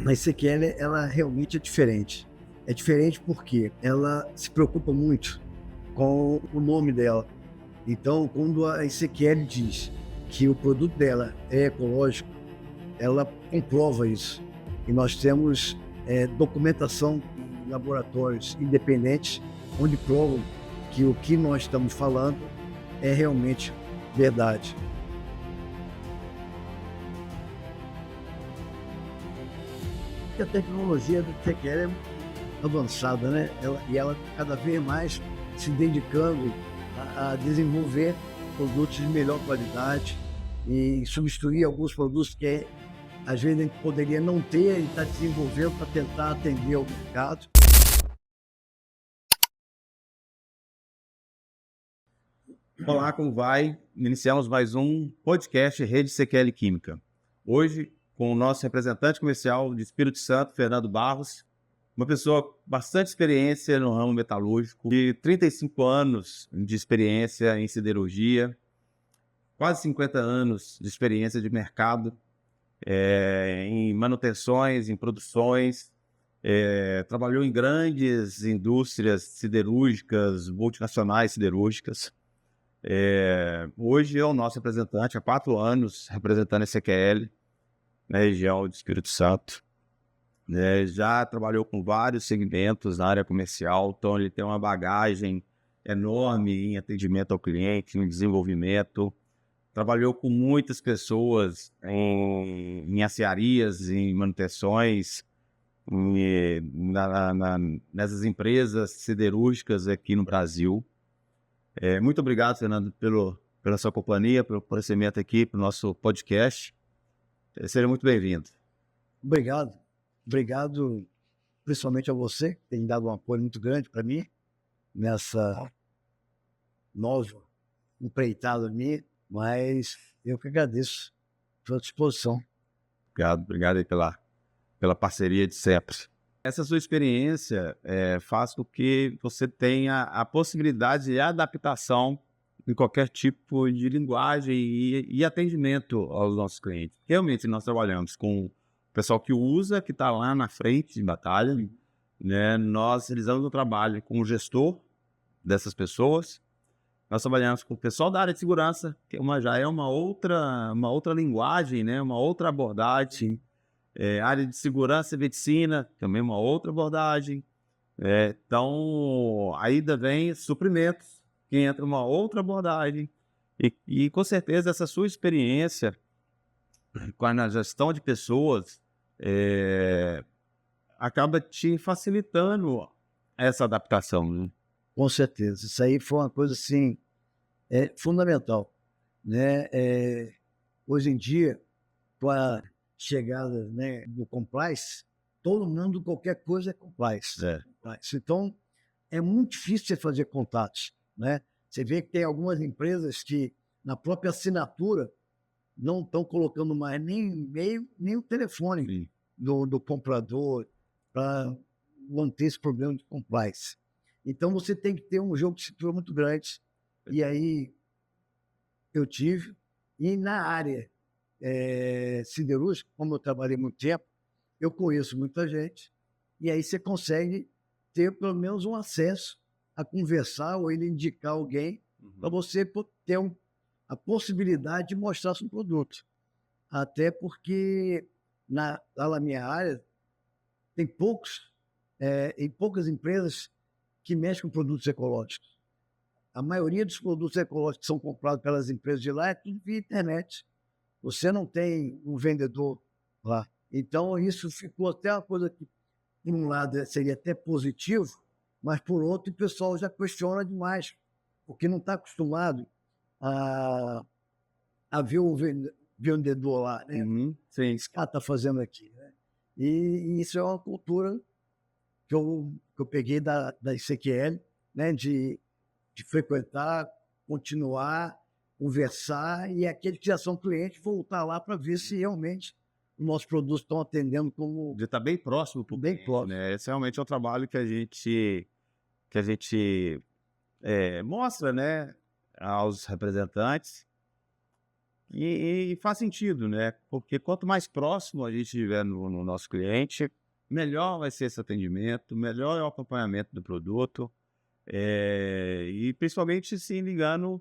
A Ezequiel, ela realmente é diferente. É diferente porque ela se preocupa muito com o nome dela. Então, quando a Ezequiel diz que o produto dela é ecológico, ela comprova isso. E nós temos documentação em laboratórios independentes onde provam que o que nós estamos falando é realmente verdade. E a tecnologia do Ezequiel é avançada, né? Ela cada vez mais se dedicando a desenvolver produtos de melhor qualidade e substituir alguns produtos que às vezes a gente poderia não ter e está desenvolvendo para tentar atender ao mercado. Olá, como vai? Iniciamos mais um podcast Rede CQL Química. Hoje, com o nosso representante comercial de Espírito Santo, Fernando Barros, uma pessoa com bastante experiência no ramo metalúrgico, de 35 anos de experiência em siderurgia, quase 50 anos de experiência de mercado, em manutenções, em produções, trabalhou em grandes indústrias siderúrgicas, multinacionais siderúrgicas. Hoje é o nosso representante, há 4 anos, representando a CQL na região do Espírito Santo. Já trabalhou com vários segmentos na área comercial, então ele tem uma bagagem enorme em atendimento ao cliente, em desenvolvimento. Trabalhou com muitas pessoas em aciarias, em manutenções, nessas empresas siderúrgicas aqui no Brasil. Muito obrigado, Fernando, pela sua companhia, pelo aparecimento aqui para o nosso podcast. Seja muito bem-vindo. Obrigado. Obrigado principalmente a você, que tem dado um apoio muito grande para mim nessa nova empreitada minha, mas eu que agradeço. Estou à disposição. Obrigado aí pela parceria de sempre. Essa sua experiência faz com que você tenha a possibilidade de adaptação em qualquer tipo de linguagem e atendimento aos nossos clientes. Realmente, nós trabalhamos com o pessoal que usa, que está lá na frente de batalha, né? Nós realizamos um trabalho com o gestor dessas pessoas. Nós trabalhamos com o pessoal da área de segurança, que já é uma outra linguagem, né? Uma outra abordagem. Área de segurança e medicina, também uma outra abordagem. Então, ainda vem suprimentos, que entra uma outra abordagem. E com certeza essa sua experiência com a gestão de pessoas acaba te facilitando essa adaptação, né? Com certeza. Isso aí foi uma coisa assim, fundamental, né? Hoje em dia, com a chegada, né, do compliance, todo mundo, qualquer coisa é compliance. Então, é muito difícil você fazer contatos, né? Você vê que tem algumas empresas que, na própria assinatura, não estão colocando mais nem e-mail, nem o telefone do comprador para manter esse problema de compliance. Então, você tem que ter um jogo de cintura muito grande. E aí, eu tive. E na área siderúrgica, como eu trabalhei muito tempo, eu conheço muita gente. E aí você consegue ter pelo menos um acesso a conversar ou ele indicar alguém para você ter a possibilidade de mostrar seu produto. Até porque lá na minha área tem poucas empresas que mexem com produtos ecológicos. A maioria dos produtos ecológicos que são comprados pelas empresas de lá é tudo via internet. Você não tem um vendedor lá. Então, isso ficou até uma coisa que, por um lado, seria até positivo, mas, por outro, o pessoal já questiona demais, porque não está acostumado a ver o vendedor lá, né? Sim. Esse cara está fazendo aqui, né? E isso é uma cultura que eu peguei da Ezequiel, né? De frequentar, continuar, conversar, e aqueles que já são clientes voltar lá para ver se realmente os nossos produtos estão atendendo como... De estar bem próximo para o Bem cliente, próximo. né? Esse realmente é um trabalho que a gente mostra, né, aos representantes. E faz sentido, né? Porque quanto mais próximo a gente estiver no nosso cliente, melhor vai ser esse atendimento, melhor é o acompanhamento do produto, e principalmente se ligando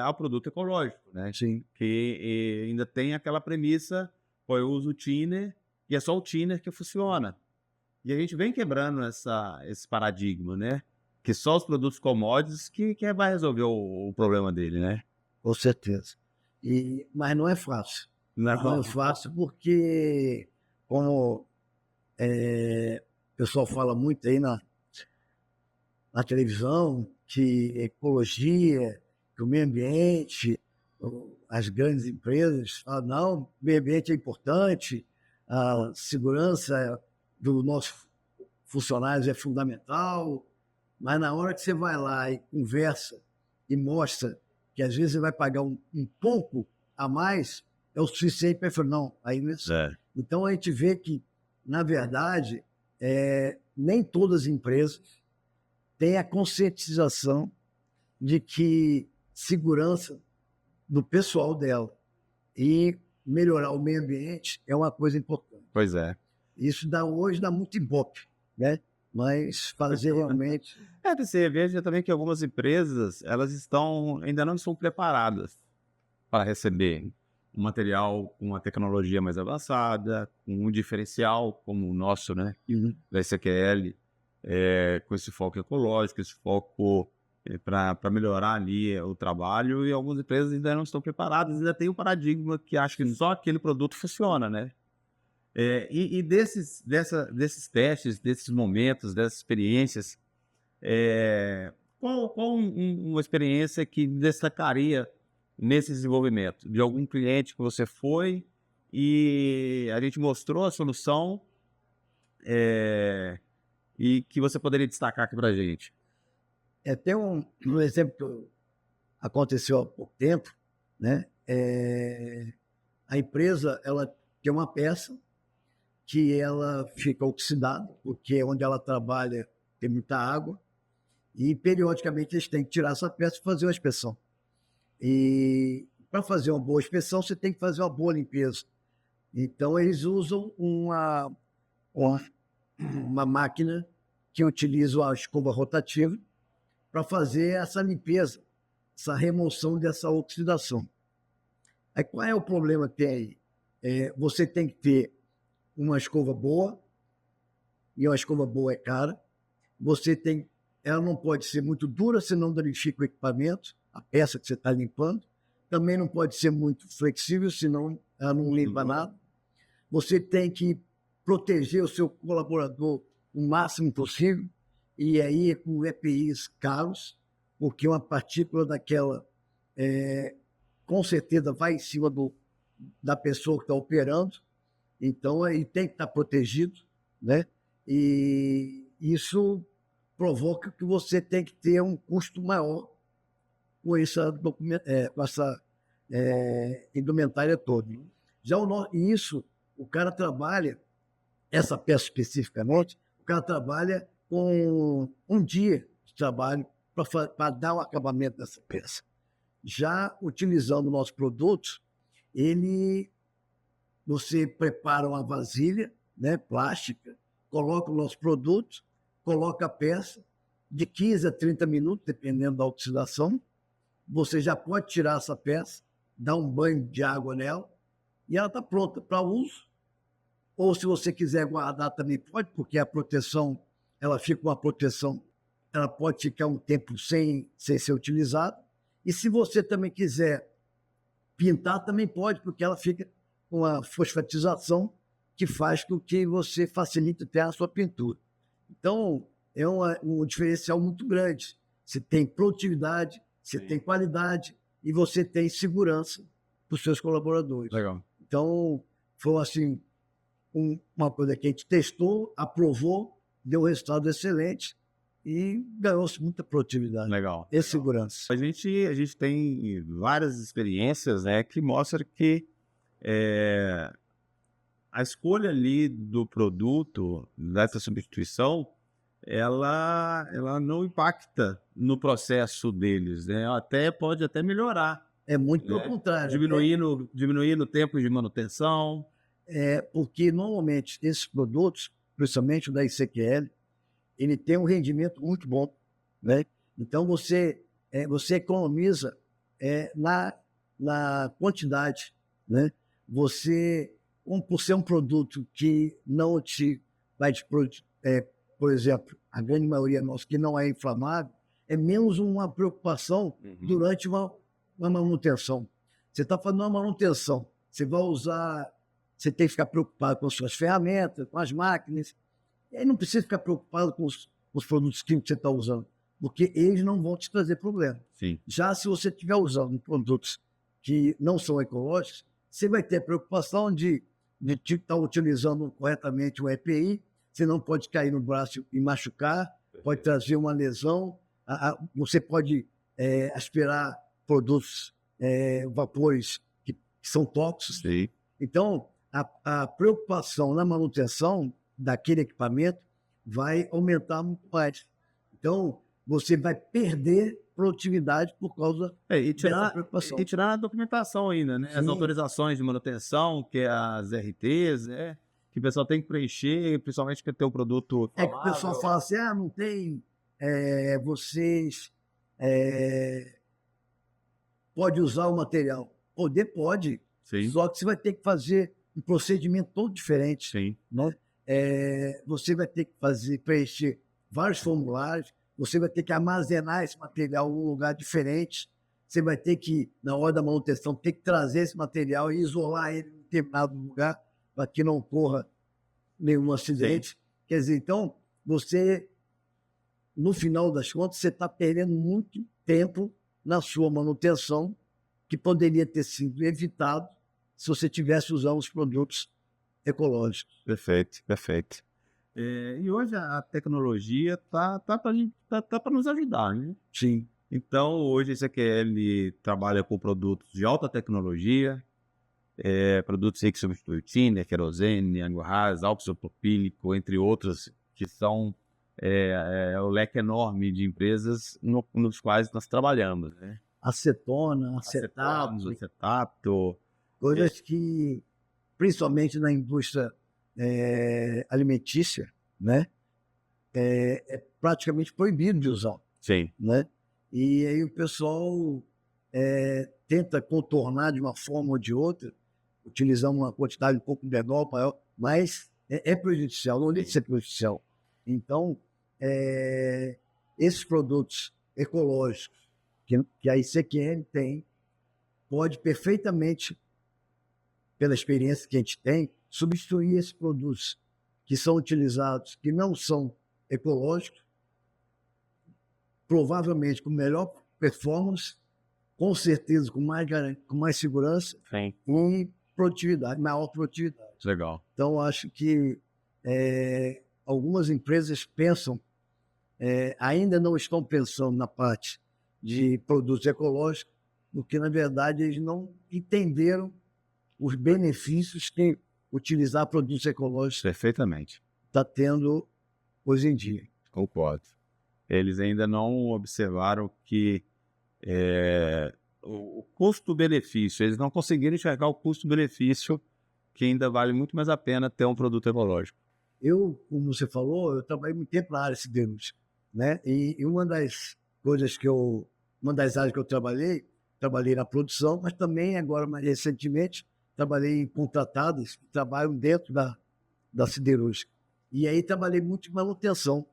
ao produto ecológico, né? Sim. Que ainda tem aquela premissa, pô, eu uso o thinner e é só o thinner que funciona. E a gente vem quebrando esse paradigma, né? Que só os produtos commodities que vai resolver o problema dele, né? Com certeza. Mas não é fácil. Não é fácil porque, como o pessoal fala muito aí na televisão, que ecologia, que o meio ambiente, as grandes empresas falam, não, o meio ambiente é importante, a segurança dos nossos funcionários é fundamental, mas na hora que você vai lá e conversa e mostra que às vezes você vai pagar um pouco a mais, é o suficiente para falar, não, aí não é só. Então a gente vê que, na verdade, nem todas as empresas têm a conscientização de que segurança do pessoal dela e melhorar o meio ambiente é uma coisa importante. Pois é. Isso hoje dá muito ibope, né? Mas fazer realmente... Você veja também que algumas empresas, elas ainda não estão preparadas para receber um material com uma tecnologia mais avançada, com um diferencial como o nosso, né? Da SQL, com esse foco ecológico, esse foco para melhorar ali o trabalho, e algumas empresas ainda não estão preparadas, ainda tem o paradigma que acha que só aquele produto funciona, né? E desses testes, desses momentos, dessas experiências, qual uma experiência que destacaria nesse desenvolvimento? De algum cliente que você foi e a gente mostrou a solução e que você poderia destacar aqui para a gente? Tem um exemplo que aconteceu há pouco tempo, né? A empresa ela tem uma peça que ela fica oxidada, porque onde ela trabalha tem muita água, e periodicamente eles têm que tirar essa peça e fazer uma inspeção. E para fazer uma boa inspeção, você tem que fazer uma boa limpeza. Então eles usam uma máquina que utiliza a escova rotativa para fazer essa limpeza, essa remoção dessa oxidação. Aí qual é o problema que tem aí? Você tem que ter uma escova boa, e uma escova boa é cara. Ela não pode ser muito dura, senão danifica o equipamento, a peça que você está limpando. Também não pode ser muito flexível, senão ela não limpa nada. Você tem que proteger o seu colaborador o máximo possível, e aí com EPIs caros, porque uma partícula daquela, com certeza, vai em cima da pessoa que está operando. Então, ele tem que estar protegido, né? E isso provoca que você tem que ter um custo maior com essa indumentária toda. Já o cara trabalha, essa peça especificamente, o cara trabalha com um dia de trabalho para dar o acabamento dessa peça. Já utilizando o nosso produto, você prepara uma vasilha, né, plástica, coloca o nosso produto, coloca a peça, de 15 a 30 minutos, dependendo da oxidação, você já pode tirar essa peça, dar um banho de água nela, e ela está pronta para uso. Ou se você quiser guardar também pode, porque a proteção, ela fica uma proteção, ela pode ficar um tempo sem ser utilizada. E se você também quiser pintar, também pode, porque ela fica com a fosfatização que faz com que você facilite até a sua pintura. Então, é um diferencial muito grande. Você tem produtividade, você tem qualidade e você tem segurança para os seus colaboradores. Legal. Então, foi assim, uma coisa que a gente testou, aprovou, deu um resultado excelente e ganhou-se muita produtividade. Legal. E segurança. A gente tem várias experiências, né, que mostram que a escolha ali do produto, dessa substituição, ela não impacta no processo deles, né? Pode até melhorar É muito pelo né? contrário. Diminuindo o tempo de manutenção. Porque normalmente esses produtos, principalmente o da ICQL, ele tem um rendimento muito bom, né? Então você economiza na quantidade, né? Você, por ser um produto que não te vai te por exemplo, a grande maioria nossa que não é inflamável, é menos uma preocupação durante uma manutenção. Você está fazendo uma manutenção, você vai usar, você tem que ficar preocupado com as suas ferramentas, com as máquinas, e aí não precisa ficar preocupado com os produtos químicos que você está usando, porque eles não vão te trazer problema. Sim. Já se você estiver usando produtos que não são ecológicos, você vai ter a preocupação de estar utilizando corretamente o EPI, você não pode cair no braço e machucar, pode trazer uma lesão, você pode aspirar produtos, vapores que são tóxicos. Sim. Então, a preocupação na manutenção daquele equipamento vai aumentar muito mais. Então, você vai perder produtividade por causa dessa preocupação. E tirar a documentação ainda, né? Sim. As autorizações de manutenção, que é as RTs, né? Que o pessoal tem que preencher, principalmente que tem um produto... É que o pessoal fala assim, não tem... vocês... pode usar o material. Pode. Sim. Só que você vai ter que fazer um procedimento todo diferente. Sim. Né? Você vai ter que preencher vários formulários, você vai ter que armazenar esse material em um lugar diferente, você vai ter que, na hora da manutenção, ter que trazer esse material e isolar ele em determinado lugar para que não ocorra nenhum acidente. Sim. Quer dizer, então, você, no final das contas, você está perdendo muito tempo na sua manutenção que poderia ter sido evitado se você tivesse usando os produtos ecológicos. Perfeito. E hoje a tecnologia tá para nos ajudar, né? Sim. Então, hoje a ICQL trabalha com produtos de alta tecnologia, produtos que substituem tiner, querosene, angorraz, álcool isopropílico, entre outros, que são o leque enorme de empresas nos quais nós trabalhamos, né? Acetona, acetato. Coisas que, principalmente na indústria alimentícia, né, é praticamente proibido de usar. Sim. Né? E aí o pessoal tenta contornar de uma forma ou de outra, utilizando uma quantidade um pouco menor, maior, mas é prejudicial, não deixa de ser prejudicial. Então, esses produtos ecológicos que a ICQN tem, pode perfeitamente, pela experiência que a gente tem, substituir esses produtos que são utilizados, que não são ecológicos, provavelmente com melhor performance, com certeza com mais segurança. Sim. E produtividade, maior produtividade. Legal. Então, acho que algumas empresas pensam, ainda não estão pensando na parte de produtos ecológicos, porque, na verdade, eles não entenderam os benefícios que utilizar produtos ecológicos perfeitamente está tendo hoje em dia. Concordo. Eles ainda não observaram que o custo-benefício, eles não conseguiram enxergar o custo-benefício, que ainda vale muito mais a pena ter um produto ecológico. Eu, como você falou, eu trabalhei muito tempo na área siderúrgica, né? E uma das áreas que eu trabalhei na produção, mas também agora, mais recentemente, trabalhei em contratadas que trabalham dentro da siderúrgica. E aí trabalhei muito em manutenção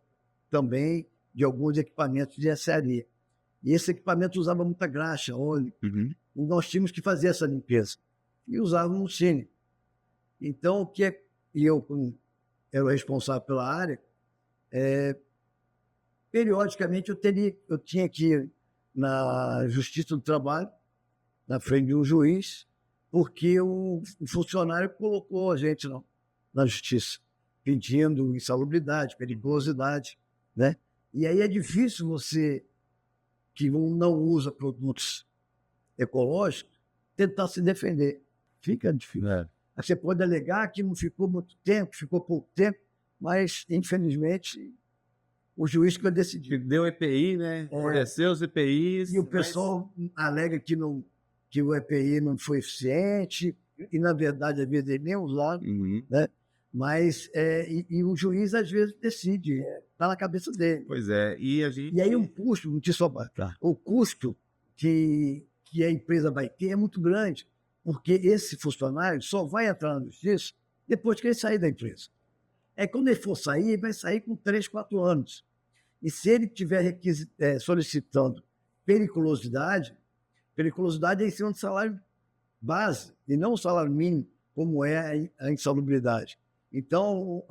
também de alguns equipamentos de engenharia. E esse equipamento usava muita graxa, óleo. Uhum. E nós tínhamos que fazer essa limpeza. E usávamos um cine. Então, eu era o responsável pela área, periodicamente eu tinha que ir na Justiça do Trabalho, na frente de um juiz, porque o funcionário colocou a gente na Justiça, pedindo insalubridade, periculosidade, né? E aí é difícil você, que não usa produtos ecológicos, tentar se defender. Fica difícil. Você pode alegar que não ficou muito tempo, ficou pouco tempo, mas, infelizmente, o juiz que vai decidir. Deu EPI, né? Forneceu os EPIs. E o pessoal alega que que o EPI não foi eficiente, e na verdade, às vezes, ele nem usava, né? Mas, o juiz, às vezes, decide, está na cabeça dele. Pois é, e a gente... E aí um custo, não te só o custo que a empresa vai ter é muito grande, porque esse funcionário só vai entrar na justiça depois que ele sair da empresa. Quando ele for sair, ele vai sair com 3, 4 anos. E se ele estiver solicitando periculosidade é em cima do salário base, e não o salário mínimo, como é a insalubridade. Então,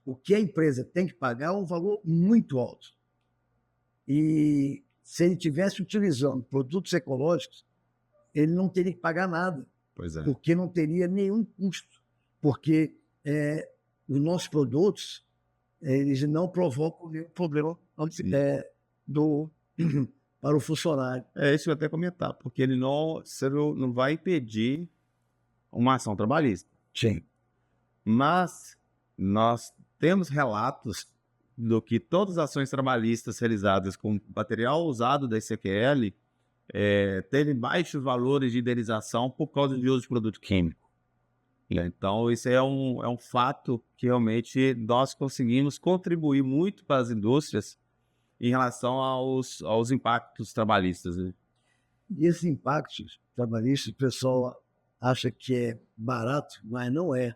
o que a empresa tem que pagar é um valor muito alto. E se ele estivesse utilizando produtos ecológicos, ele não teria que pagar nada, porque não teria nenhum custo, porque os nossos produtos eles não provocam nenhum problema para o funcionário. Isso que eu ia até comentar, porque você não vai impedir uma ação trabalhista. Sim. Mas nós temos relatos do que todas as ações trabalhistas realizadas com material usado da ICQL teve baixos valores de indenização por causa de uso de produto químico. Então, isso é um fato que realmente nós conseguimos contribuir muito para as indústrias em relação aos impactos trabalhistas. Né? E esses impactos trabalhistas, o pessoal acha que é barato, mas não é.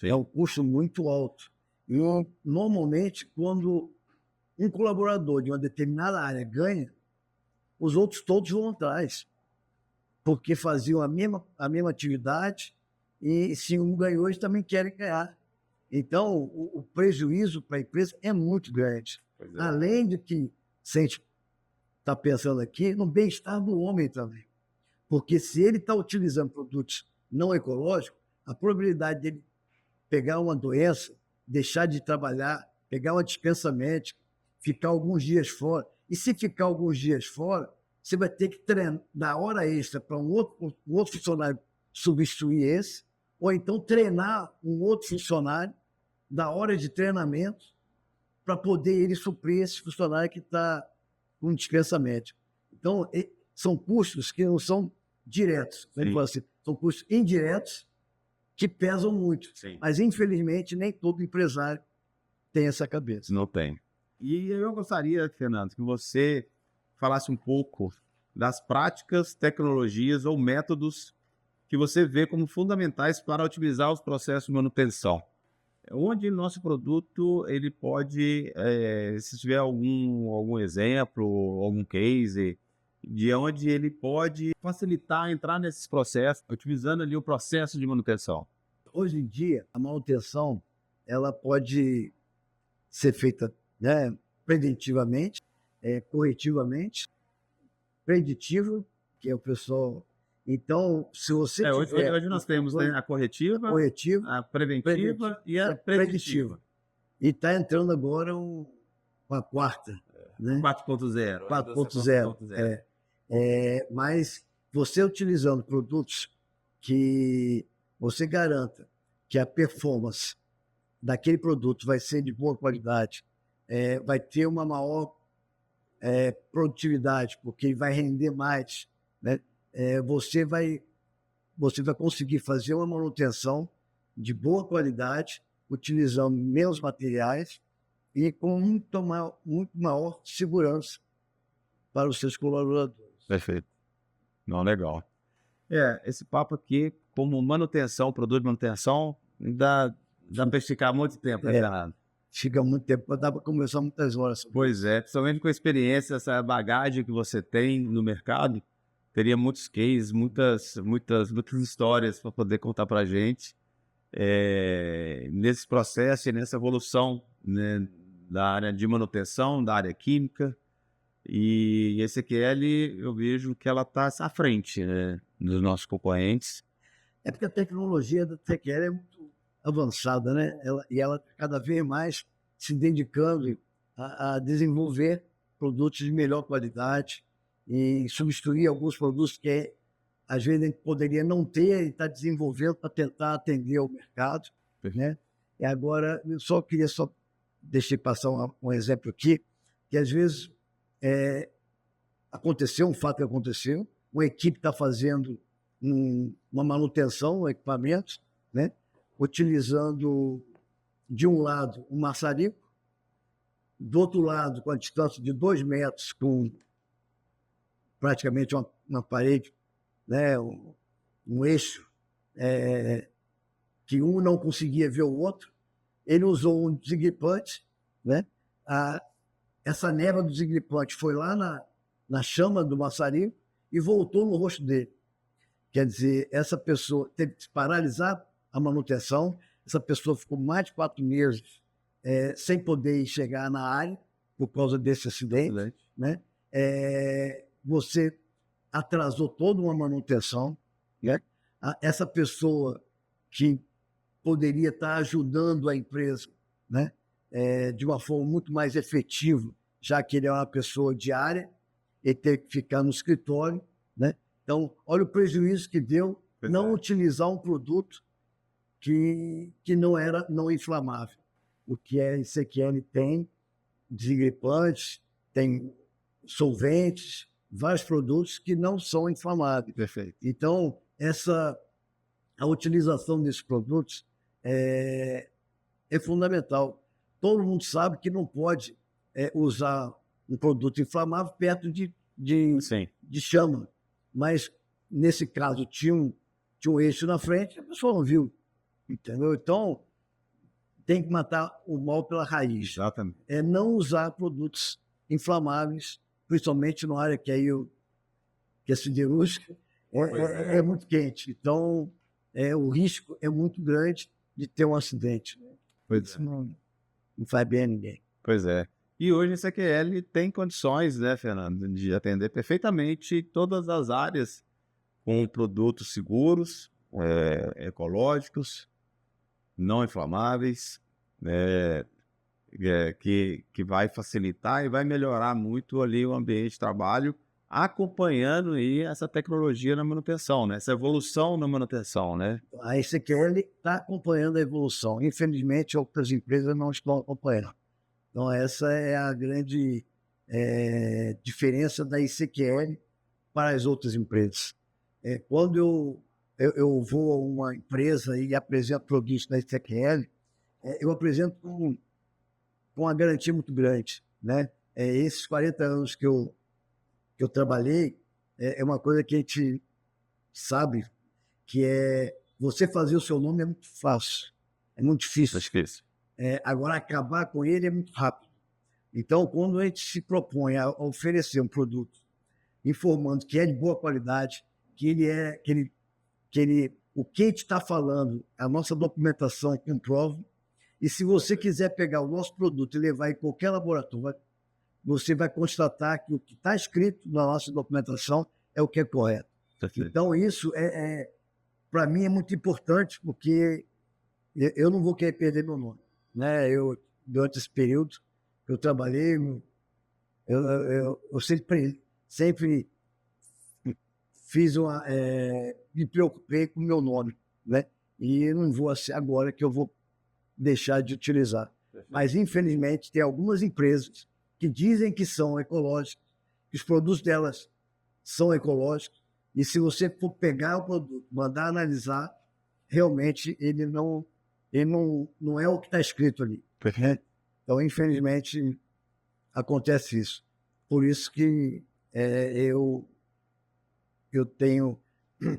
Sim. É um custo muito alto. E normalmente, quando um colaborador de uma determinada área ganha, os outros todos vão atrás, porque faziam a mesma atividade e se um ganhou, eles também querem ganhar. Então, o prejuízo para a empresa é muito grande. Além de que, se a gente está pensando aqui, no bem-estar do homem também. Porque se ele está utilizando produtos não ecológicos, a probabilidade dele pegar uma doença, deixar de trabalhar, pegar uma dispensa médica, ficar alguns dias fora. E se ficar alguns dias fora, você vai ter que treinar, dar hora extra para um outro funcionário substituir esse, ou então treinar um outro funcionário, dar hora de treinamento, para poder ele suprir esse funcionário que está com dispensa médica. Então, são custos que não são diretos, assim, são custos indiretos que pesam muito. Sim. Mas, infelizmente, nem todo empresário tem essa cabeça. Não tem. E eu gostaria, Fernando, que você falasse um pouco das práticas, tecnologias ou métodos que você vê como fundamentais para otimizar os processos de manutenção. Onde nosso produto ele pode, se tiver algum exemplo, algum case, de onde ele pode facilitar entrar nesses processos, otimizando ali o processo de manutenção. Hoje em dia, a manutenção ela pode ser feita, né, preventivamente, corretivamente, preditivo, que é o pessoal. Então, se você hoje nós temos, né, a corretiva, a preventiva e a preditiva. E está entrando agora a quarta. Né? 4.0. 4.0. Mas você utilizando produtos que você garanta que a performance daquele produto vai ser de boa qualidade, vai ter uma maior produtividade, porque ele vai render mais, né? Você vai conseguir fazer uma manutenção de boa qualidade, utilizando menos materiais e com muito maior segurança para os seus colaboradores. Perfeito. Não, legal. Esse papo aqui, como manutenção, produto de manutenção, dá para esticar muito tempo, né, Fernando? Fica muito tempo, dá para conversar muitas horas. Pois é, principalmente com a experiência, essa bagagem que você tem no mercado, teria muitos cases, muitas histórias para poder contar para a gente nesse processo e nessa evolução, né, da área de manutenção, da área química. E a ICQL, eu vejo que ela está à frente, né, dos nossos concorrentes. É porque a tecnologia da ICQL é muito avançada, né? Ela cada vez mais se dedicando a desenvolver produtos de melhor qualidade e substituir alguns produtos que às vezes a gente poderia não ter e está desenvolvendo para tentar atender ao mercado, né? E agora, eu queria deixar passar um exemplo aqui, que às vezes aconteceu, um fato que aconteceu, uma equipe está fazendo uma manutenção no equipamento, né? Utilizando, de um lado, um maçarico, do outro lado, com a distância de 2 metros, com praticamente uma parede, né? Um eixo, que um não conseguia ver o outro. Ele usou um desengripante, né? Essa neva do desengripante foi lá na chama do maçarico e voltou no rosto dele. Quer dizer, essa pessoa teve que paralisar a manutenção, essa pessoa ficou mais de 4 meses sem poder chegar na área por causa desse acidente, né? Você atrasou toda uma manutenção, né? Essa pessoa que poderia estar ajudando a empresa, né? De uma forma muito mais efetiva, já que ele é uma pessoa diária, ele teve que ficar no escritório, né? Então, olha o prejuízo que deu não utilizar um produto que não inflamável. O que a ECQL tem, desengripante, tem solventes, vários produtos que não são inflamáveis. Perfeito. Então, a utilização desses produtos é fundamental. Todo mundo sabe que não pode usar um produto inflamável perto de chama. Mas, nesse caso, tinha um eixo na frente, a pessoa não viu. Entendeu? Então, tem que matar o mal pela raiz. Exatamente. É não usar produtos inflamáveis, principalmente na área que é siderúrgica, é muito quente. Então, o risco é muito grande de ter um acidente. Pois não faz bem a ninguém. Pois é. E hoje a CQL tem condições, né, Fernando, de atender perfeitamente todas as áreas com produtos seguros, ecológicos, não inflamáveis, que vai facilitar e vai melhorar muito ali o ambiente de trabalho, acompanhando aí essa tecnologia na manutenção, né? Essa evolução na manutenção, né? A ECQL está acompanhando a evolução. Infelizmente, outras empresas não estão acompanhando. Então, essa é a grande diferença da ECQL para as outras empresas. Quando eu vou a uma empresa e apresento produtos da ECQL, eu apresento com uma garantia muito grande, né? Esses 40 anos que eu trabalhei, é uma coisa que a gente sabe, que você fazer o seu nome é muito fácil, é muito difícil. Agora, acabar com ele é muito rápido. Então, quando a gente se propõe a oferecer um produto informando que é de boa qualidade, o que a gente está falando, a nossa documentação comprova, e se você quiser pegar o nosso produto e levar em qualquer laboratório, você vai constatar que o que está escrito na nossa documentação é o que é correto. Perfeito. Então, isso para mim é muito importante, porque eu não vou querer perder meu nome, né? Durante esse período que eu trabalhei, eu sempre me preocupei com o meu nome, né? E não vou ser agora que eu vou deixar de utilizar. Mas, infelizmente, tem algumas empresas que dizem que são ecológicas, que os produtos delas são ecológicos, e se você for pegar o produto, mandar analisar, realmente ele não é o que está escrito ali. Né? Então, infelizmente, acontece isso. Por isso que eu tenho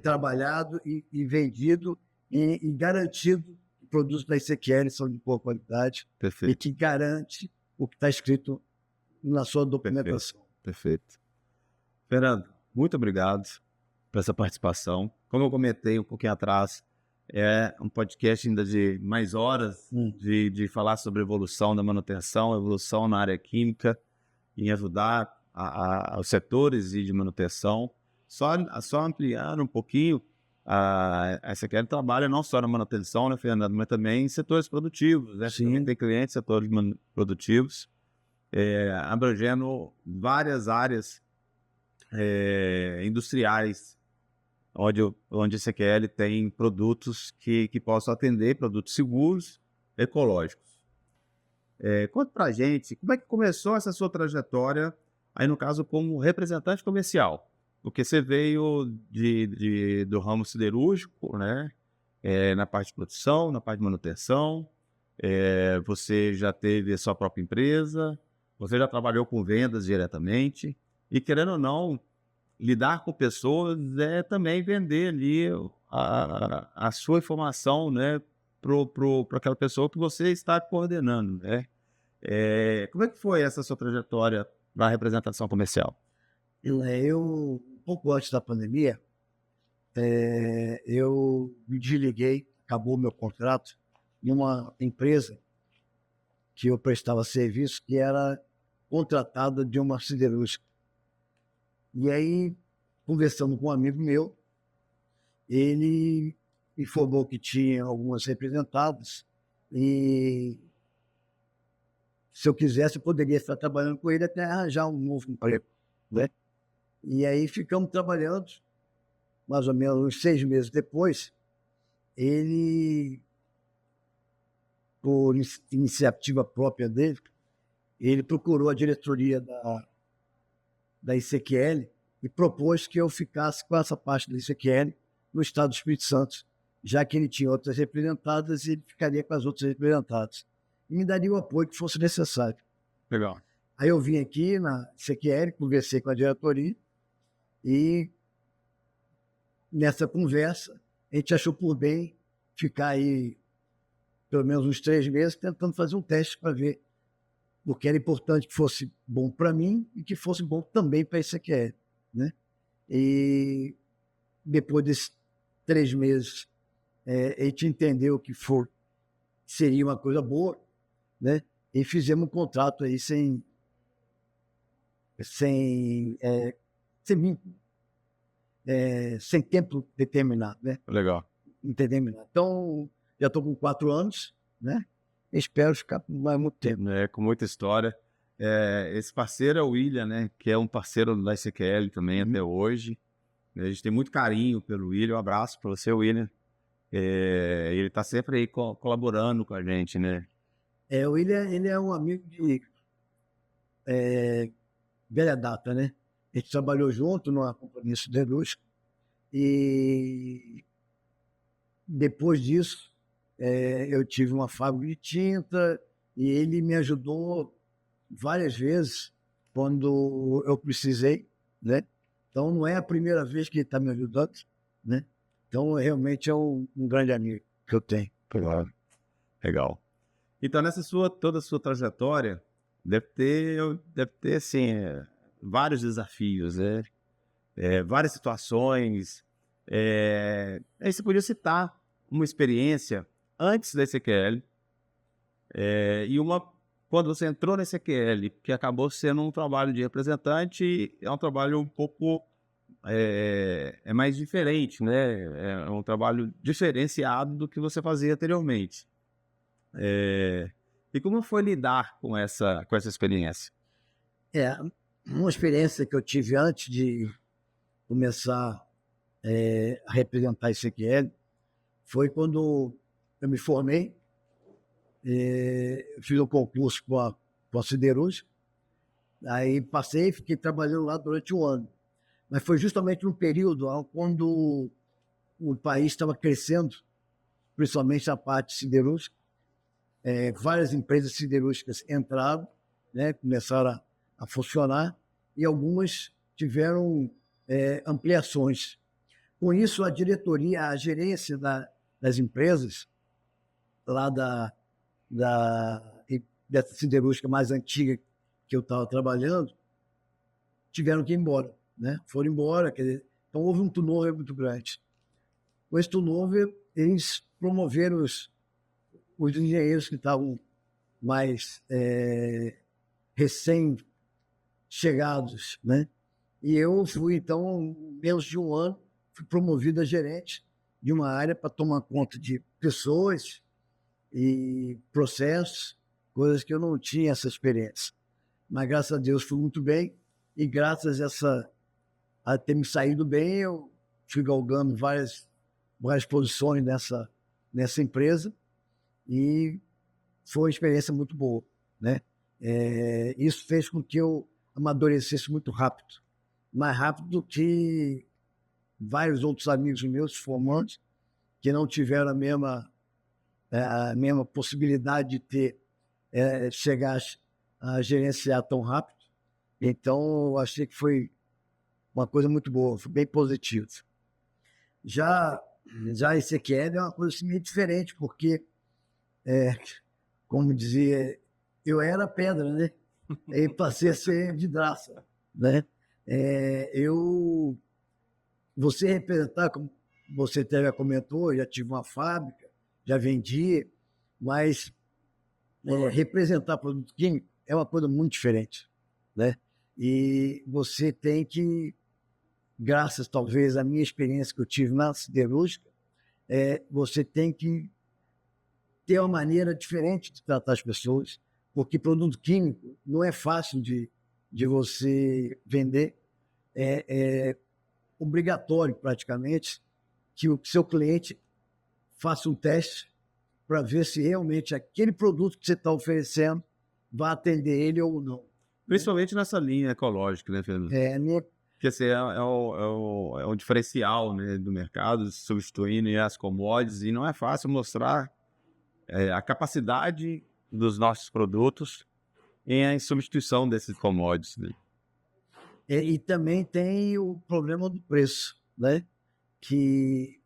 trabalhado e vendido e garantido que produtos da ECQL são de boa qualidade. Perfeito. E que garante o que está escrito na sua documentação. Perfeito. Fernando, muito obrigado por essa participação. Como eu comentei um pouquinho atrás, é um podcast ainda de mais horas de falar sobre evolução da manutenção, evolução na área química, em ajudar os setores de manutenção. Só ampliando um pouquinho, a ECQL trabalha não só na manutenção, né, Fernando, mas também em setores produtivos. Né? Também tem clientes em setores produtivos, abrangendo várias áreas industriais, onde a ECQL tem produtos que possam atender, produtos seguros, ecológicos. Conta pra gente, como é que começou essa sua trajetória, aí no caso como representante comercial? porque você veio do ramo siderúrgico, né? Na parte de produção, na parte de manutenção, você já teve a sua própria empresa, você já trabalhou com vendas diretamente, e querendo ou não, lidar com pessoas é também vender ali a sua informação, né, para aquela pessoa que você está coordenando, né? Como é que foi essa sua trajetória para a representação comercial? Eu, um pouco antes da pandemia, eu me desliguei, acabou meu contrato, em uma empresa que eu prestava serviço, que era contratada de uma siderúrgica. E aí, conversando com um amigo meu, ele informou que tinha algumas representadas e se eu quisesse, eu poderia estar trabalhando com ele até arranjar um novo emprego, né? E aí ficamos trabalhando, mais ou menos uns 6 meses depois, ele, por iniciativa própria dele, ele procurou a diretoria da ICQL e propôs que eu ficasse com essa parte da ICQL no estado do Espírito Santo, já que ele tinha outras representadas e ele ficaria com as outras representadas. E me daria o apoio que fosse necessário. Legal. Aí eu vim aqui na ICQL, conversei com a diretoria e nessa conversa a gente achou por bem ficar aí pelo menos uns 3 meses tentando fazer um teste para ver o que era importante que fosse bom para mim e que fosse bom também para a ICQL, né? E depois desses 3 meses, a gente entendeu que seria uma coisa boa, né? E fizemos um contrato aí sem tempo determinado, né? Legal. Indeterminado. Então, já estou com 4 anos, né? Espero ficar por mais muito tempo. Com muita história. Esse parceiro é o William, né? Que é um parceiro da ICQL também até hoje. A gente tem muito carinho pelo William. Um abraço para você, William. Ele está sempre aí colaborando com a gente, né? O William, ele é um amigo de velha data, né? A gente trabalhou junto numa companhia siderúrgica e depois disso eu tive uma fábrica de tinta e ele me ajudou várias vezes quando eu precisei, né? Então não é a primeira vez que ele está me ajudando, né? Então realmente é um grande amigo que eu tenho. Claro. Legal. Então, toda a sua trajetória, deve ter assim, vários desafios, né? Várias situações. Aí você podia citar uma experiência antes da ICQL e uma quando você entrou na ICQL, que acabou sendo um trabalho de representante, é um trabalho um pouco mais diferente, né? É um trabalho diferenciado do que você fazia anteriormente. E como foi lidar com essa experiência? Uma experiência que eu tive antes de começar a representar a ICQL foi quando eu me formei, fiz um concurso com a siderúrgica, aí passei e fiquei trabalhando lá durante 1 ano. Mas foi justamente no período quando o país estava crescendo, principalmente a parte siderúrgica. Várias empresas siderúrgicas entraram, né, começaram a funcionar e algumas tiveram ampliações. Com isso, a diretoria, a gerência das empresas lá dessa siderúrgica mais antiga que eu estava trabalhando, tiveram que ir embora, né? Foram embora, quer dizer, então houve um turnover muito grande. Com esse turnover, eles promoveram os engenheiros que estavam mais recém-chegados, né? E eu fui, então, em menos de 1 ano, fui promovido a gerente de uma área para tomar conta de pessoas e processos, coisas que eu não tinha essa experiência. Mas, graças a Deus, fui muito bem e graças a ter me saído bem, eu fui galgando várias posições nessa empresa e foi uma experiência muito boa, né? Isso fez com que eu amadurecesse muito rápido, mais rápido do que vários outros amigos meus formantes que não tiveram a mesma possibilidade de chegar a gerenciar tão rápido. Então, eu achei que foi uma coisa muito boa, foi bem positivo. Já esse aqui é uma coisa assim, meio diferente, porque, como dizia, eu era pedra, né? E passei a ser vidraça, né? Você representar, como você até comentou, já tive uma fábrica, já vendi, mas representar produto químico é uma coisa muito diferente, né? E você tem que, graças talvez à minha experiência que eu tive na siderúrgica, você tem que ter uma maneira diferente de tratar as pessoas, porque produto químico não é fácil de você vender. É obrigatório, praticamente, que o seu cliente faça um teste para ver se realmente aquele produto que você está oferecendo vai atender ele ou não. Principalmente nessa linha ecológica, né, Fernando? Porque assim, é o diferencial, né, do mercado, substituindo as commodities, e não é fácil mostrar a capacidade dos nossos produtos em substituição desses commodities, né? E também tem o problema do preço, né? Que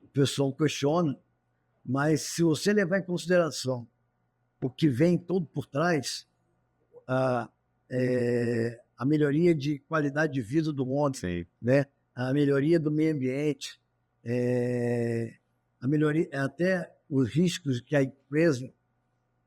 o pessoal questiona, mas se você levar em consideração o que vem todo por trás, a melhoria de qualidade de vida do homem, Sim. né? A melhoria do meio ambiente, a melhoria, até os riscos que a empresa,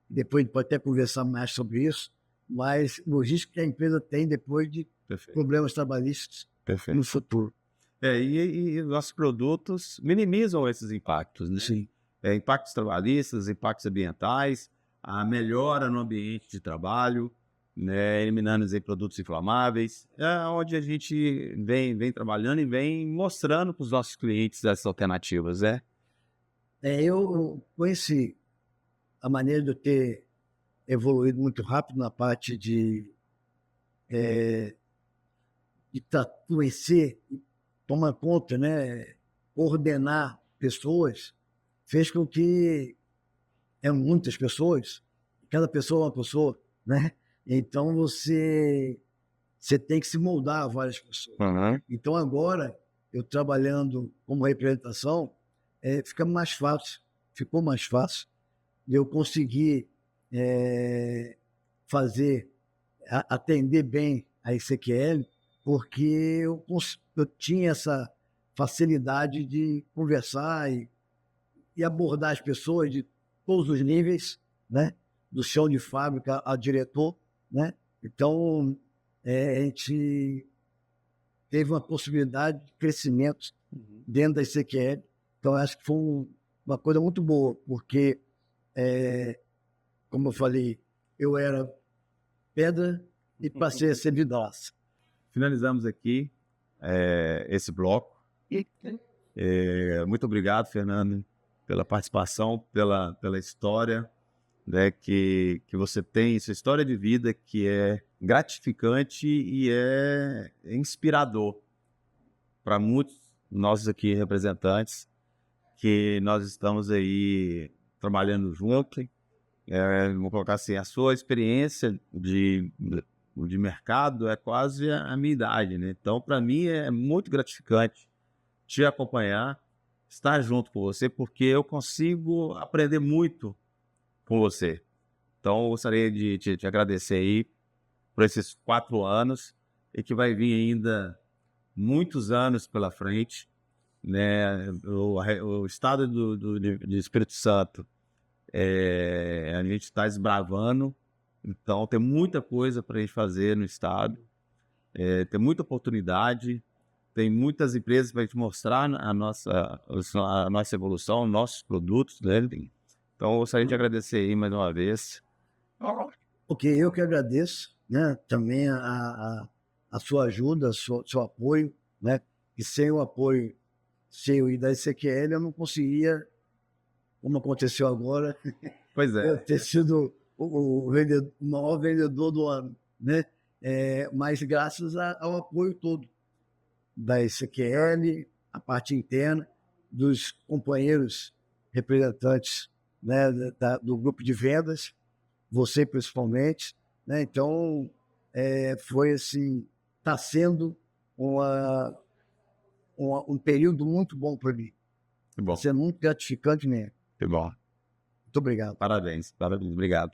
depois pode até conversar mais sobre isso, mas os riscos que a empresa tem depois de problemas trabalhistas no futuro. E nossos produtos minimizam esses impactos, né? Sim. Impactos trabalhistas, impactos ambientais, a melhora no ambiente de trabalho, né? Eliminando produtos inflamáveis, onde a gente vem trabalhando e vem mostrando para os nossos clientes essas alternativas, né? Eu conheci a maneira de eu ter evoluído muito rápido na parte de conhecer, tomar conta, né, ordenar pessoas, fez com que muitas pessoas, cada pessoa é uma pessoa, né? Então você tem que se moldar a várias pessoas. Uhum. Então agora, eu trabalhando como representação, ficou mais fácil de eu conseguir atender bem a ECQL, porque eu tinha essa facilidade de conversar e abordar as pessoas de todos os níveis, né? Do chão de fábrica a diretor, né? Então, a gente teve uma possibilidade de crescimento dentro da ECQL. Então, acho que foi uma coisa muito boa, porque, como eu falei, eu era pedra e passei a ser vidraça. Finalizamos aqui esse bloco. Muito obrigado, Fernando, pela participação, pela história, né, que você tem, essa história de vida que é gratificante e é inspirador para muitos nós aqui representantes, que nós estamos aí trabalhando junto. Vou colocar assim, a sua experiência de mercado é quase a minha idade, né? Então, para mim, é muito gratificante te acompanhar, estar junto com você, porque eu consigo aprender muito com você. Então, eu gostaria de te agradecer aí por esses 4 anos e que vai vir ainda muitos anos pela frente, né? O estado de Espírito Santo, a gente está desbravando, então tem muita coisa para a gente fazer no estado, tem muita oportunidade, tem muitas empresas para a gente mostrar a nossa evolução, nossos produtos, né? Então eu gostaria de agradecer aí mais uma vez. Ok, eu que agradeço, né? Também a sua ajuda, seu apoio, né? E sem o apoio seu e da ECQL, eu não conseguia, como aconteceu agora, Pois é. eu ter sido o maior vendedor do ano, né? Mas graças ao apoio todo, da ECQL, a parte interna, dos companheiros representantes, né, do grupo de vendas, você principalmente, né? Então, foi assim, está sendo um período muito bom para mim. Que bom, Está sendo muito gratificante mesmo. que bom. Muito obrigado. Parabéns, obrigado.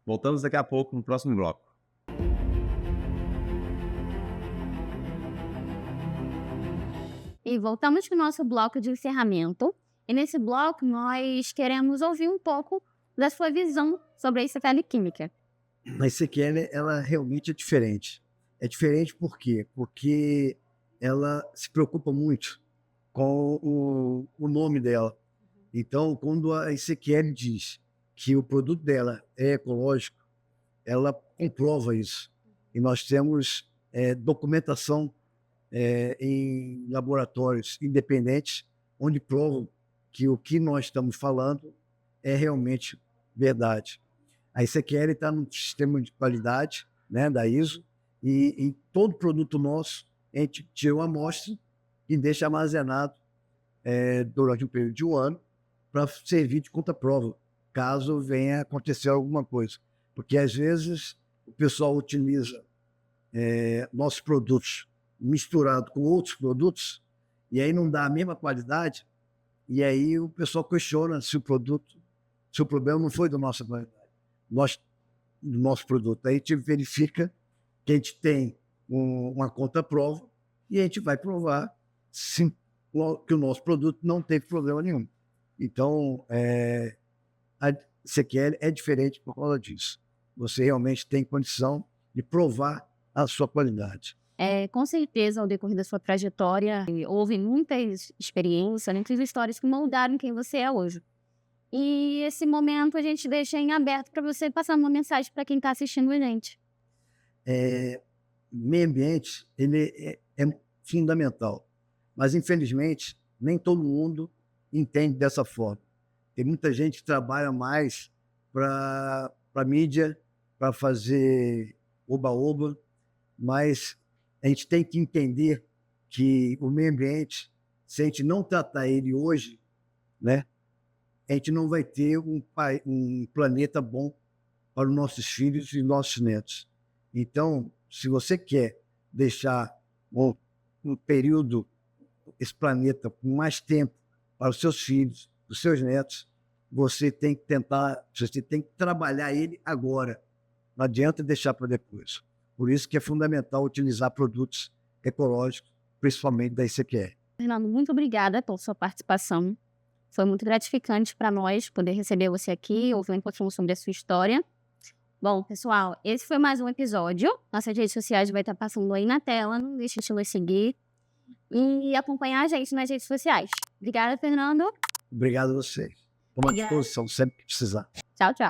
Voltamos daqui a pouco no próximo bloco. E voltamos com o nosso bloco de encerramento. E nesse bloco nós queremos ouvir um pouco da sua visão sobre a ECQL Química. A ECQL, ela realmente é diferente. É diferente por quê? Porque ela se preocupa muito com o nome dela. Então, quando a ECQL diz que o produto dela é ecológico, ela comprova isso. E nós temos documentação em laboratórios independentes, onde provam que o que nós estamos falando é realmente verdade. A ECQL está no sistema de qualidade, né, da ISO, e em todo produto nosso, a gente tira uma amostra e deixa armazenado durante um período de um ano para servir de contraprova, caso venha acontecer alguma coisa. Porque, às vezes, o pessoal utiliza nossos produtos misturado com outros produtos, e aí não dá a mesma qualidade, e aí o pessoal questiona se o problema não foi da nossa qualidade, do nosso produto. Aí a gente verifica que a gente tem uma contraprova e a gente vai provar que o nosso produto não teve problema nenhum. Então, a ECQL é diferente por causa disso. Você realmente tem condição de provar a sua qualidade. Com certeza, ao decorrer da sua trajetória, houve muitas experiências, muitas histórias que moldaram quem você é hoje. E esse momento a gente deixa em aberto para você passar uma mensagem para quem está assistindo a gente. Meio ambiente, ele é fundamental. Mas, infelizmente, nem todo mundo entende dessa forma. Tem muita gente que trabalha mais para a mídia, para fazer oba-oba, mas a gente tem que entender que o meio ambiente, se a gente não tratar ele hoje, né, a gente não vai ter um planeta bom para os nossos filhos e nossos netos. Então, se você quer deixar um período, esse planeta com mais tempo para os seus filhos, os seus netos, você tem que trabalhar ele agora. Não adianta deixar para depois. Por isso que é fundamental utilizar produtos ecológicos, principalmente da ECQL. Fernando, muito obrigada pela sua participação. Foi muito gratificante para nós poder receber você aqui, ouvir um pouquinho sobre a sua história. Bom, pessoal, esse foi mais um episódio. Nossas redes sociais vai estar passando aí na tela. Não deixe de nos seguir e acompanhar a gente nas redes sociais. Obrigada, Fernando. Obrigado a vocês. Estou à disposição sempre que precisar. Tchau, tchau.